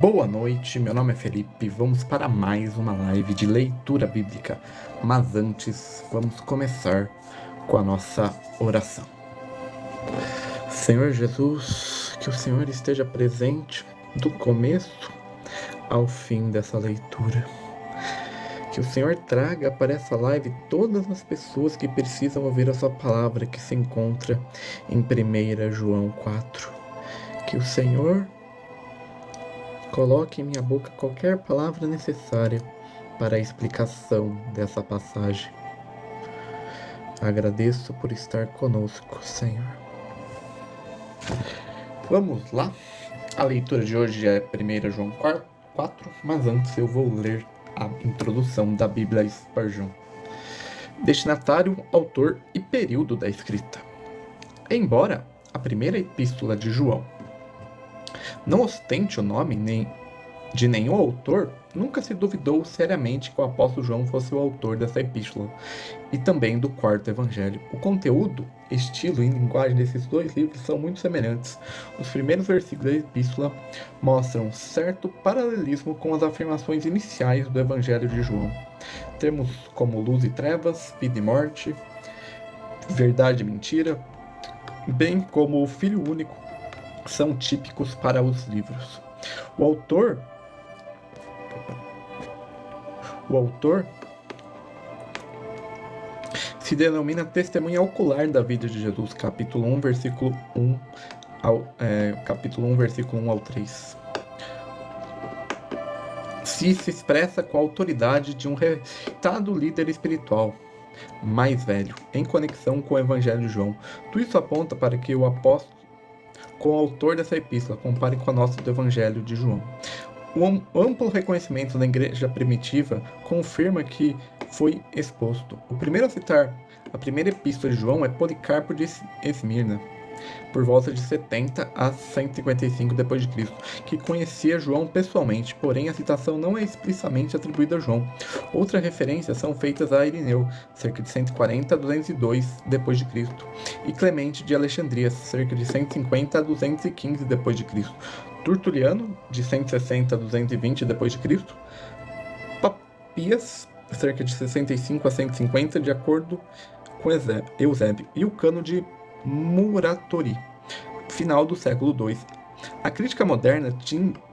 Boa noite, meu nome é Felipe, vamos para mais uma live de leitura bíblica, mas antes vamos começar com a nossa oração. Senhor Jesus, que o Senhor esteja presente do começo ao fim dessa leitura. Que o Senhor traga para essa live todas as pessoas que precisam ouvir a sua palavra que se encontra em 1 João 4. Que o Senhor coloque em minha boca qualquer palavra necessária para a explicação dessa passagem. Agradeço por estar conosco, Senhor. Vamos lá? A leitura de hoje é 1 João 4, mas antes eu vou ler a introdução da Bíblia Spurgeon. Destinatário, autor e período da escrita. Embora a primeira epístola de João não ostente o nome de nenhum autor, nunca se duvidou seriamente que o apóstolo João fosse o autor dessa epístola, e também do quarto evangelho. O conteúdo, estilo e linguagem desses dois livros são muito semelhantes. Os primeiros versículos da epístola mostram certo paralelismo com as afirmações iniciais do evangelho de João. Termos como luz e trevas, vida e morte, verdade e mentira, bem como o Filho único, são típicos para os livros. O autor se denomina testemunha ocular da vida de Jesus, capítulo 1, versículo 1 ao 3. Se expressa com a autoridade de um respeitado líder espiritual mais velho, em conexão com o Evangelho de João. Tudo isso aponta para que o apóstolo, com o autor dessa epístola, compare com a nossa do Evangelho de João. O amplo reconhecimento da igreja primitiva confirma que foi exposto. O primeiro a citar a primeira epístola de João é Policarpo de Esmirna, por volta de 70 a 155 d.C., que conhecia João pessoalmente, porém a citação não é explicitamente atribuída a João. Outras referências são feitas a Irineu, cerca de 140 a 202 d.C., e Clemente de Alexandria, cerca de 150 a 215 d.C., Tertuliano, de 160 a 220 d.C., Papias, cerca de 65 a 150, de acordo com Eusébio, e o Cano de Muratori, final do século II. A crítica moderna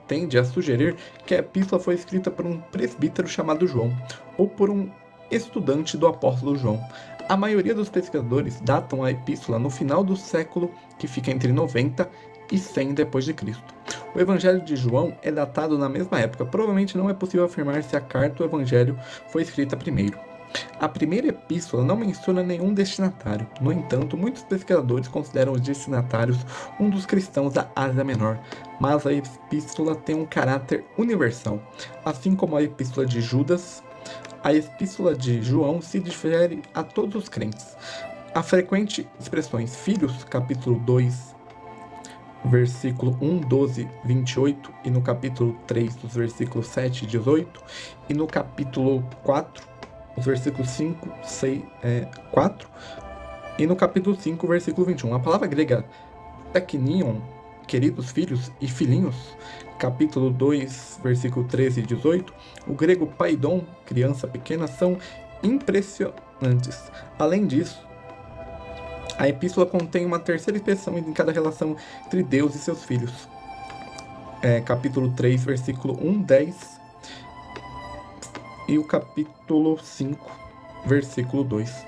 tende a sugerir que a epístola foi escrita por um presbítero chamado João, ou por um estudante do apóstolo João. A maioria dos pesquisadores datam a epístola no final do século, que fica entre 90 e 100 d.C. O Evangelho de João é datado na mesma época. Provavelmente não é possível afirmar se a carta ou o Evangelho foi escrita primeiro. A primeira epístola não menciona nenhum destinatário. No entanto, muitos pesquisadores consideram os destinatários um dos cristãos da Ásia Menor, mas a epístola tem um caráter universal. Assim como a epístola de Judas, a epístola de João se difere a todos os crentes. Há frequentes expressões filhos, capítulo 2, versículo 1, 12, 28, e no capítulo 3, dos versículos 7 e 18, e no capítulo 4, os versículos 5, 6, 4, e no capítulo 5, versículo 21. A palavra grega teknion, queridos filhos e filhinhos, capítulo 2, versículo 13 e 18, o grego paidon, criança pequena, são impressionantes. Além disso, a epístola contém uma terceira expressão em cada relação entre Deus e seus filhos. Capítulo 3, versículo 1, 10, e o capítulo 5, versículo 2.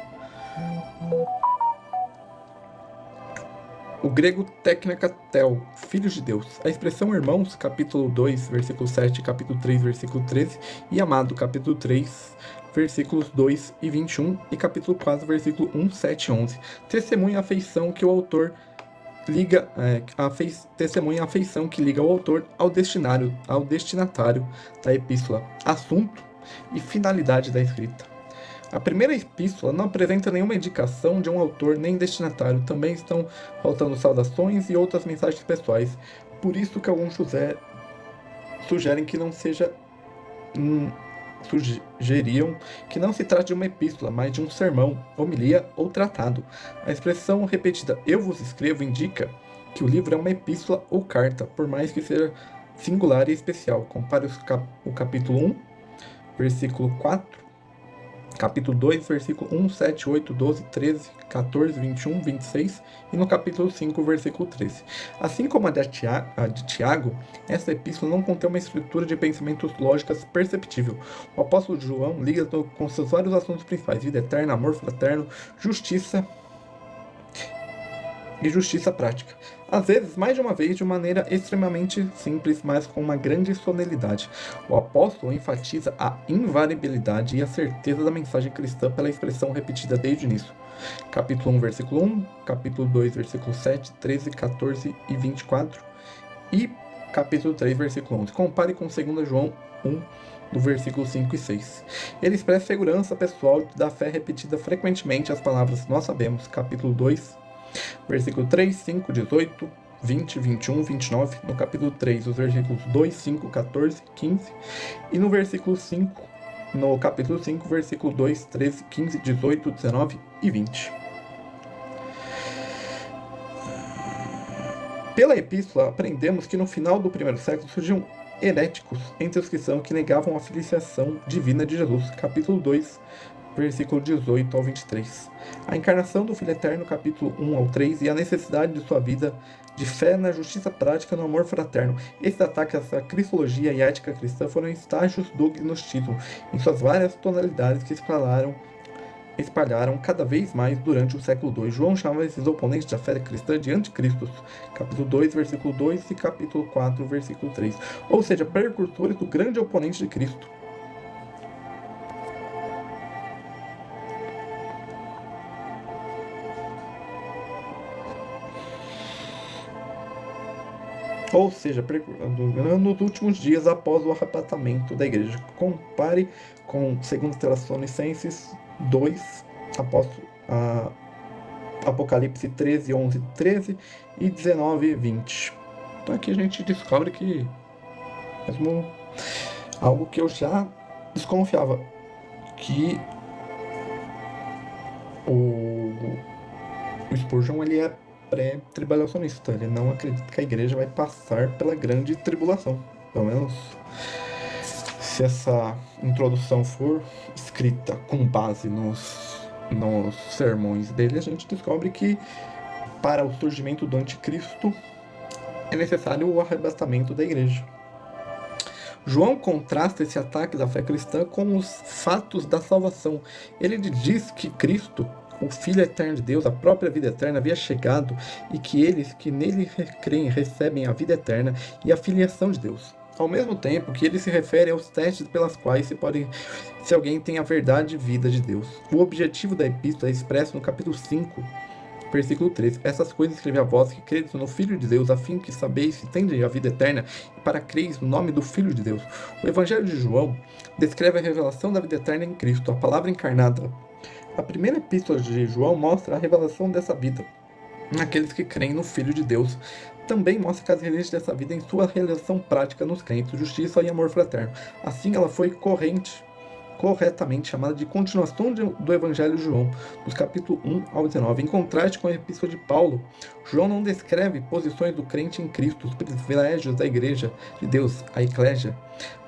O grego teknekatel, filhos de Deus. A expressão irmãos, capítulo 2, versículo 7, capítulo 3, versículo 13, e amado, capítulo 3, versículos 2 e 21, e capítulo 4, versículo 1, 7 e 11. Testemunha a afeição que o autor liga, testemunha a afeição que liga o autor ao destinatário da epístola, assunto e finalidade da escrita. A primeira epístola não apresenta nenhuma indicação de um autor nem destinatário. Também estão faltando saudações e outras mensagens pessoais. Por isso que alguns sugerem que não seja... sugeriam que não se trate de uma epístola, mas de um sermão, homilia ou tratado. A expressão repetida "eu vos escrevo" indica que o livro é uma epístola ou carta, por mais que seja singular e especial. Compare o capítulo 1, versículo 4, capítulo 2, versículo 1, 7, 8, 12, 13, 14, 21, 26 e no capítulo 5, versículo 13. Assim como a de Tiago, essa epístola não contém uma estrutura de pensamentos lógicas perceptível. O apóstolo João liga com seus vários assuntos principais: vida eterna, amor fraterno, justiça e justiça prática. Às vezes, mais de uma vez, de maneira extremamente simples, mas com uma grande solenidade. O apóstolo enfatiza a invariabilidade e a certeza da mensagem cristã pela expressão repetida desde o início. Capítulo 1, versículo 1, capítulo 2, versículo 7, 13, 14 e 24 e capítulo 3, versículo 11. Compare com 2 João 1, no versículo 5 e 6. Ele expressa segurança pessoal da fé repetida frequentemente as palavras nós sabemos, capítulo 2, versículo 3, 5, 18, 20, 21, 29, no capítulo 3, os versículos 2, 5, 14, 15, e no versículo 5, no capítulo 5, versículo 2, 13, 15, 18, 19 e 20. Pela epístola, aprendemos que no final do primeiro século surgiam heréticos entre os cristãos que negavam a filiação divina de Jesus, capítulo 2, versículo 18 ao 23. A encarnação do Filho Eterno, capítulo 1 ao 3, e a necessidade de sua vida de fé na justiça prática no amor fraterno. Esses ataques à cristologia e à ética cristã foram estágios do gnosticismo, em suas várias tonalidades que espalharam cada vez mais durante o século II. João chama esses oponentes da fé cristã de anticristos, capítulo 2, versículo 2 e capítulo 4, versículo 3, ou seja, precursores do grande oponente de Cristo. Ou seja, nos últimos dias após o arrebatamento da igreja. Compare com 2 Tessalonicenses 2, Apocalipse 13, 11, 13 e 19, 20. Então aqui a gente descobre que, mesmo algo que eu já desconfiava, que o Spurgeon ele é pré-tribulacionista. Ele não acredita que a igreja vai passar pela grande tribulação. Pelo menos se essa introdução for escrita com base nos sermões dele, a gente descobre que para o surgimento do anticristo é necessário o arrebatamento da igreja. João contrasta esse ataque da fé cristã com os fatos da salvação. Ele diz que Cristo, o Filho Eterno de Deus, a própria vida eterna, havia chegado e que eles que nele creem recebem a vida eterna e a filiação de Deus. Ao mesmo tempo que ele se refere aos testes pelas quais se alguém tem a verdade e vida de Deus. O objetivo da epístola é expresso no capítulo 5, versículo 13. Essas coisas escrevi a vós que credes no Filho de Deus, a fim que sabeis se tendes a vida eterna, e para creis no nome do Filho de Deus. O Evangelho de João descreve a revelação da vida eterna em Cristo, a palavra encarnada. A primeira epístola de João mostra a revelação dessa vida naqueles que creem no Filho de Deus. Também mostra a característica dessa vida em sua realização prática nos crentes, justiça e amor fraterno. Assim, ela foi corretamente chamada de continuação do Evangelho de João, dos capítulos 1 ao 19. Em contraste com a epístola de Paulo, João não descreve posições do crente em Cristo, os privilégios da igreja de Deus, a eclésia,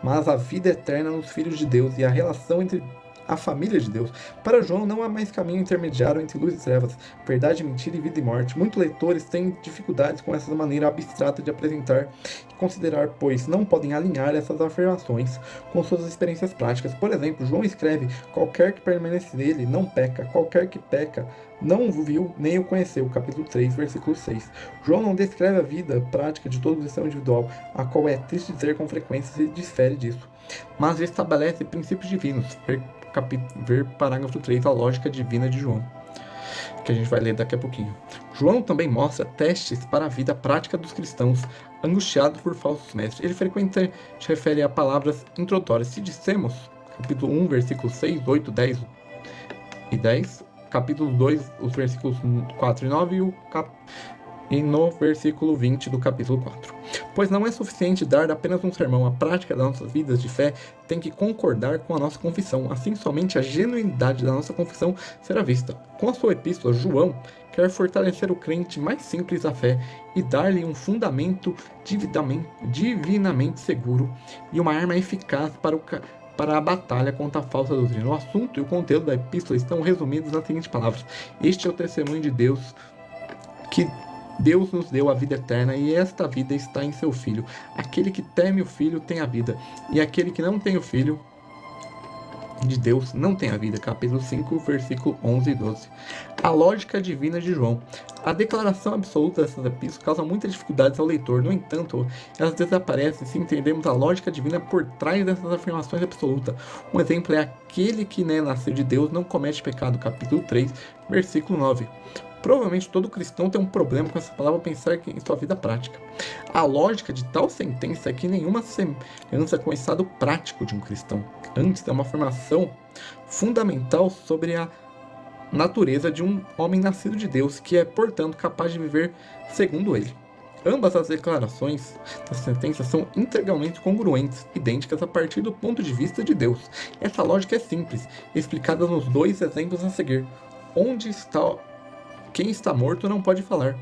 mas a vida eterna nos filhos de Deus e a relação entre a família de Deus. Para João, não há mais caminho intermediário entre luz e trevas, verdade, mentira e vida e morte. Muitos leitores têm dificuldades com essa maneira abstrata de apresentar e considerar, pois não podem alinhar essas afirmações com suas experiências práticas. Por exemplo, João escreve: qualquer que permanece nele não peca, qualquer que peca não o viu nem o conheceu, capítulo 3, versículo 6. João não descreve a vida prática de todo cristão individual, a qual é triste dizer com frequência se difere disso, mas estabelece princípios divinos. Ver parágrafo 3, a lógica divina de João, que a gente vai ler daqui a pouquinho. João também mostra testes para a vida prática dos cristãos angustiados por falsos mestres. Ele frequentemente refere a palavras introdutórias. Se dissemos, capítulo 1, versículos 6, 8, 10 e 10, capítulo 2, os versículos 4 e 9 e no versículo 20 do capítulo 4. Pois não é suficiente dar apenas um sermão, a prática das nossas vidas de fé tem que concordar com a nossa confissão, assim somente a genuinidade da nossa confissão será vista. Com a sua epístola, João quer quer fortalecer o crente mais simples da fé e dar-lhe um fundamento divinamente seguro e uma arma eficaz para a batalha contra a falsa doutrina. O assunto e o conteúdo da epístola estão resumidos nas seguintes palavras: este é o testemunho de Deus, que Deus nos deu a vida eterna, e esta vida está em seu Filho. Aquele que teme o Filho tem a vida, e aquele que não tem o Filho de Deus não tem a vida. Capítulo 5, versículo 11 e 12. A lógica divina de João. A declaração absoluta dessas epístolas causa muitas dificuldades ao leitor. No entanto, elas desaparecem se entendermos a lógica divina por trás dessas afirmações absolutas. Um exemplo é: aquele que nasceu de Deus não comete pecado. Capítulo 3, versículo 9. Provavelmente todo cristão tem um problema com essa palavra ao pensar em sua vida prática. A lógica de tal sentença é que nenhuma semelhança com o estado prático de um cristão. Antes, é uma afirmação fundamental sobre a natureza de um homem nascido de Deus, que é, portanto, capaz de viver segundo ele. Ambas as declarações da sentença são integralmente congruentes, idênticas a partir do ponto de vista de Deus. Essa lógica é simples, explicada nos dois exemplos a seguir. Quem está morto não pode falar.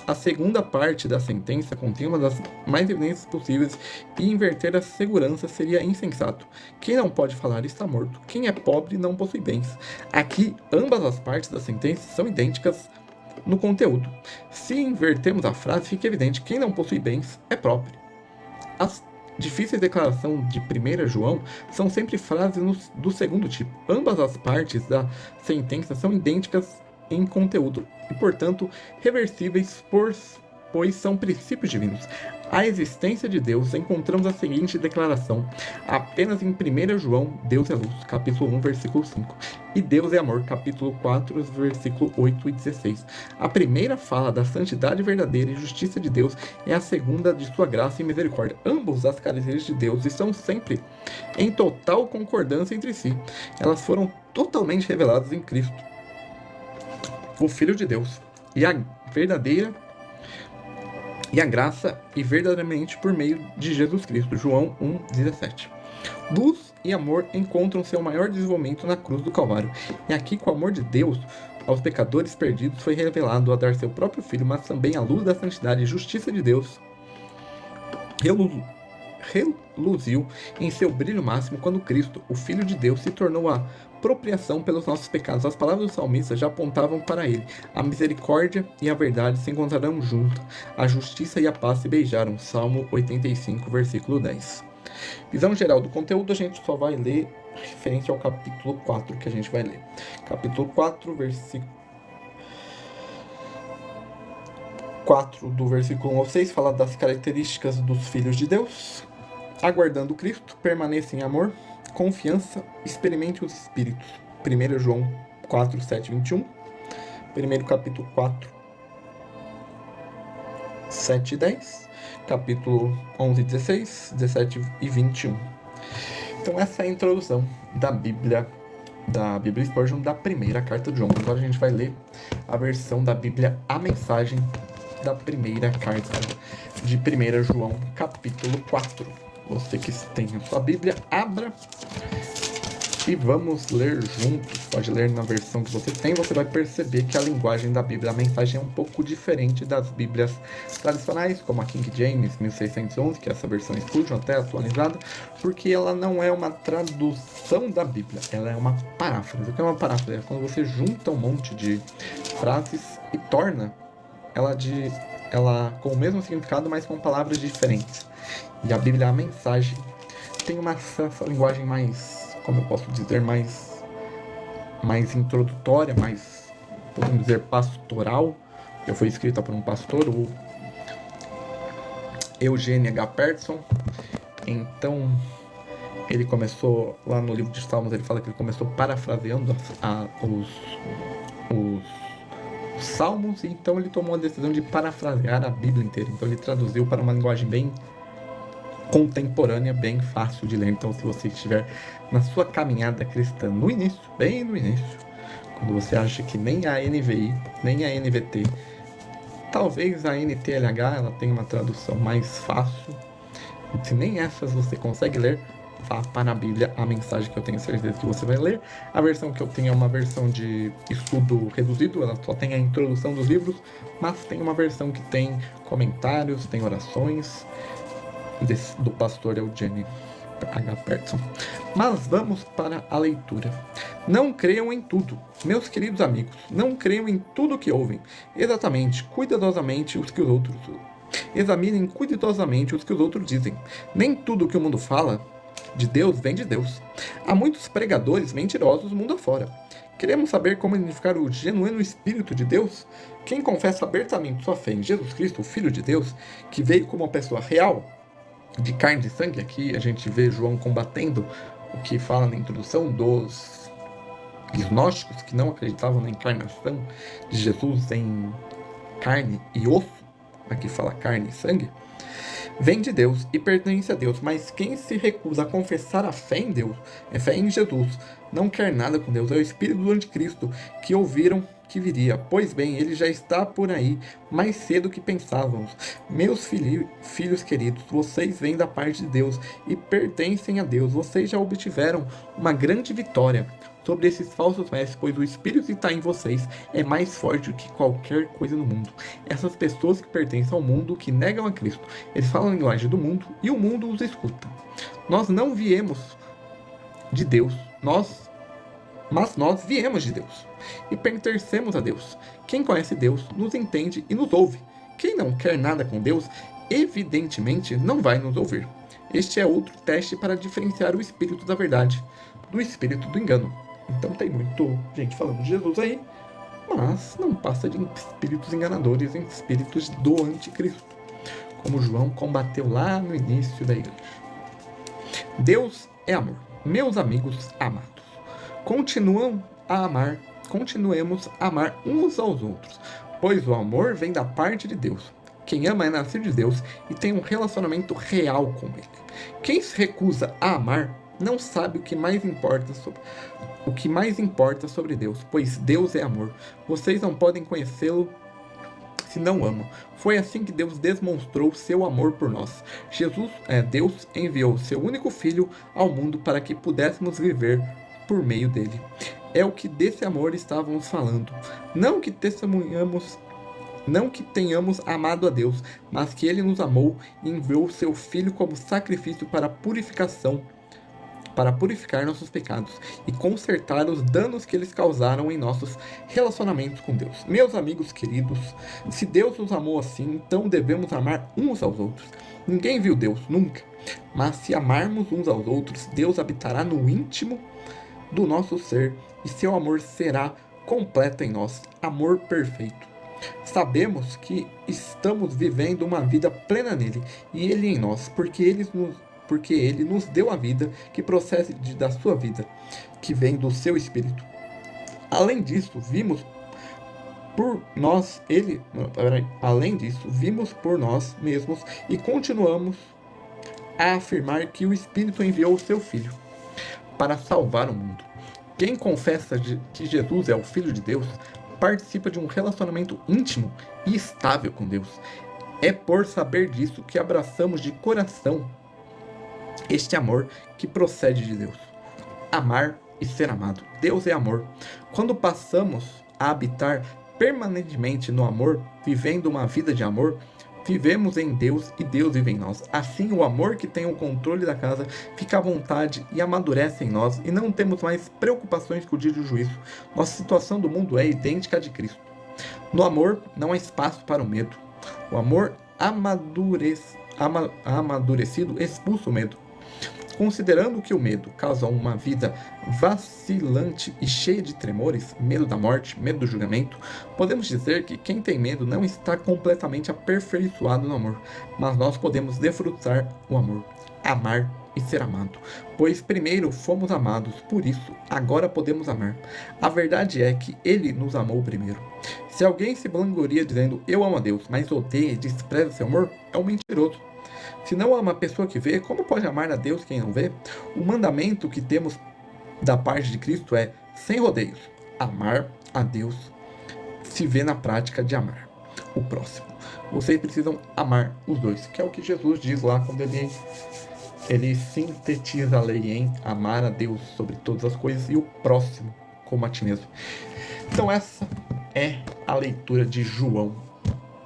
A segunda parte da sentença contém uma das mais evidentes possíveis, e inverter a segurança seria insensato. Quem não pode falar está morto. Quem é pobre não possui bens. Aqui, ambas as partes da sentença são idênticas no conteúdo. Se invertermos a frase, fica evidente: quem não possui bens é pobre. As difíceis declarações de 1 João são sempre frases do segundo tipo. Ambas as partes da sentença são idênticas em conteúdo e, portanto, reversíveis, pois são princípios divinos. A existência de Deus encontramos a seguinte declaração: apenas em 1 João, Deus é luz, capítulo 1, versículo 5, e Deus é amor, capítulo 4, versículo 8 e 16. A primeira fala da santidade verdadeira e justiça de Deus, é a segunda de sua graça e misericórdia. Ambas as características de Deus estão sempre em total concordância entre si. Elas foram totalmente reveladas em Cristo, o Filho de Deus, e a graça e verdadeiramente por meio de Jesus Cristo. João 1,17. Luz e amor encontram seu maior desenvolvimento na cruz do Calvário. E aqui, com o amor de Deus aos pecadores perdidos, foi revelado a dar seu próprio Filho, mas também a luz da santidade e justiça de Deus reluziu em seu brilho máximo quando Cristo, o Filho de Deus, se tornou a propriação pelos nossos pecados. As palavras do salmista já apontavam para ele. A misericórdia e a verdade se encontrarão juntas, a justiça e a paz se beijaram. Salmo 85, versículo 10. Visão geral do conteúdo, a gente só vai ler referente ao capítulo 4 que a gente vai ler. Capítulo 4, versículo 4, do versículo 1 ao 6, fala das características dos filhos de Deus. Aguardando Cristo, permaneça em amor, confiança, experimente os Espíritos. 1 João 4, 7, 21. 1 capítulo 4, 7 e 10. Capítulo 11, 16, 17 e 21. Então essa é a introdução da Bíblia Spurgeon, da primeira carta de João. Agora a gente vai ler a versão da Bíblia, a mensagem da primeira carta de 1 João, capítulo 4. Você que tem a sua Bíblia, abra e vamos ler juntos. Pode ler na versão que você tem. Você vai perceber que a linguagem da Bíblia, a mensagem é um pouco diferente das Bíblias tradicionais, como a King James 1611, que é essa versão Spurgeon, até atualizada, porque ela não é uma tradução da Bíblia, ela é uma paráfrase. O que é uma paráfrase? É quando você junta um monte de frases e torna ela com o mesmo significado, mas com palavras diferentes. E a Bíblia, a mensagem, tem essa linguagem mais, como eu posso dizer, mais introdutória, mais, podemos dizer, pastoral. Já foi escrita por um pastor, o Eugene H. Peterson. Então, ele começou, lá no livro de Salmos, ele fala que ele começou parafraseando os Salmos, e então ele tomou a decisão de parafrasear a Bíblia inteira. Então ele traduziu para uma linguagem bem contemporânea, bem fácil de ler. Então, se você estiver na sua caminhada cristã no início, bem no início, quando você acha que nem a NVI, nem a NVT, talvez a NTLH, ela tenha uma tradução mais fácil, se nem essas você consegue ler, vá para a Bíblia, a mensagem que eu tenho certeza que você vai ler. A versão que eu tenho é uma versão de estudo reduzido, ela só tem a introdução dos livros, mas tem uma versão que tem comentários, tem orações do pastor Eugênio H. Peterson. Mas vamos para a leitura. Não creiam em tudo, meus queridos amigos, não creiam em tudo que ouvem. Cuidadosamente os que os outros examinem cuidadosamente os que os outros dizem. Nem tudo que o mundo fala de Deus vem de Deus. Há muitos pregadores mentirosos mundo afora. Queremos saber como identificar o genuíno Espírito de Deus? Quem confessa abertamente sua fé em Jesus Cristo, o Filho de Deus, que veio como uma pessoa real, de carne e sangue. Aqui a gente vê João combatendo o que fala na introdução dos gnósticos, que não acreditavam na encarnação de Jesus em carne e osso. Aqui fala carne e sangue. Vem de Deus e pertence a Deus, mas quem se recusa a confessar a fé em Deus, é fé em Jesus, não quer nada com Deus, é o espírito do anticristo que ouviram que viria. Pois bem, ele já está por aí, mais cedo que pensávamos. Meus filhos queridos, vocês vêm da parte de Deus e pertencem a Deus. Vocês já obtiveram uma grande vitória sobre esses falsos mestres, pois o Espírito que está em vocês é mais forte do que qualquer coisa no mundo. Essas pessoas que pertencem ao mundo, que negam a Cristo, eles falam a linguagem do mundo e o mundo os escuta. Nós não viemos de Deus, mas nós viemos de Deus e pertencemos a Deus. Quem conhece Deus nos entende e nos ouve. Quem não quer nada com Deus, evidentemente não vai nos ouvir. Este é outro teste para diferenciar o espírito da verdade do espírito do engano. Então tem muito gente falando de Jesus aí, mas não passa de espíritos enganadores, em espíritos do anticristo, como João combateu lá no início da igreja. Deus é amor. Meus amigos amados, continuemos a amar uns aos outros, pois o amor vem da parte de Deus. Quem ama é nascido de Deus e tem um relacionamento real com Ele. Quem se recusa a amar não sabe o que mais importa sobre Deus, pois Deus é amor. Vocês não podem conhecê-lo se não amam. Foi assim que Deus demonstrou seu amor por nós. Deus enviou seu único Filho ao mundo para que pudéssemos viver por meio dele. É o que desse amor estávamos falando. Não que tenhamos amado a Deus, mas que Ele nos amou e enviou seu Filho como sacrifício para purificar nossos pecados e consertar os danos que eles causaram em nossos relacionamentos com Deus. Meus amigos queridos, se Deus nos amou assim, então devemos amar uns aos outros. Ninguém viu Deus, nunca. Mas se amarmos uns aos outros, Deus habitará no íntimo do nosso ser e seu amor será completo em nós, amor perfeito. Sabemos que estamos vivendo uma vida plena nele e ele em nós, porque ele nos deu a vida que procede da sua vida, que vem do seu Espírito. Além disso, vimos por nós mesmos e continuamos a afirmar que o Espírito enviou o seu Filho para salvar o mundo. Quem confessa que Jesus é o Filho de Deus participa de um relacionamento íntimo e estável com Deus. É por saber disso que abraçamos de coração este amor que procede de Deus. Amar e ser amado. Deus é amor. Quando passamos a habitar permanentemente no amor, vivendo uma vida de amor, vivemos em Deus e Deus vive em nós. Assim, o amor que tem o controle da casa fica à vontade e amadurece em nós e não temos mais preocupações com o dia do juízo. Nossa situação do mundo é idêntica à de Cristo. No amor, não há espaço para o medo. O amor amadurecido expulsa o medo. Considerando que o medo causa uma vida vacilante e cheia de tremores, medo da morte, medo do julgamento, podemos dizer que quem tem medo não está completamente aperfeiçoado no amor, mas nós podemos desfrutar o amor, amar e ser amado, pois primeiro fomos amados, por isso agora podemos amar. A verdade é que Ele nos amou primeiro. Se alguém se vangloria dizendo eu amo a Deus, mas odeia e despreza seu amor, é um mentiroso. Se não ama a pessoa que vê, como pode amar a Deus quem não vê? O mandamento que temos da parte de Cristo é, sem rodeios, amar a Deus se vê na prática de amar o próximo. Vocês precisam amar os dois, que é o que Jesus diz lá quando ele ele sintetiza a lei em amar a Deus sobre todas as coisas e o próximo como a ti mesmo. Então essa é a leitura de João,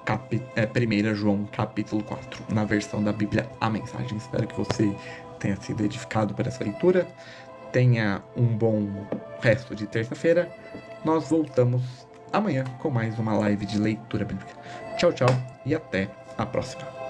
1 João capítulo 4, na versão da Bíblia A Mensagem. Espero que você tenha sido edificado por essa leitura. Tenha um bom resto de terça-feira. Nós voltamos amanhã com mais uma live de leitura bíblica. Tchau, tchau e até a próxima.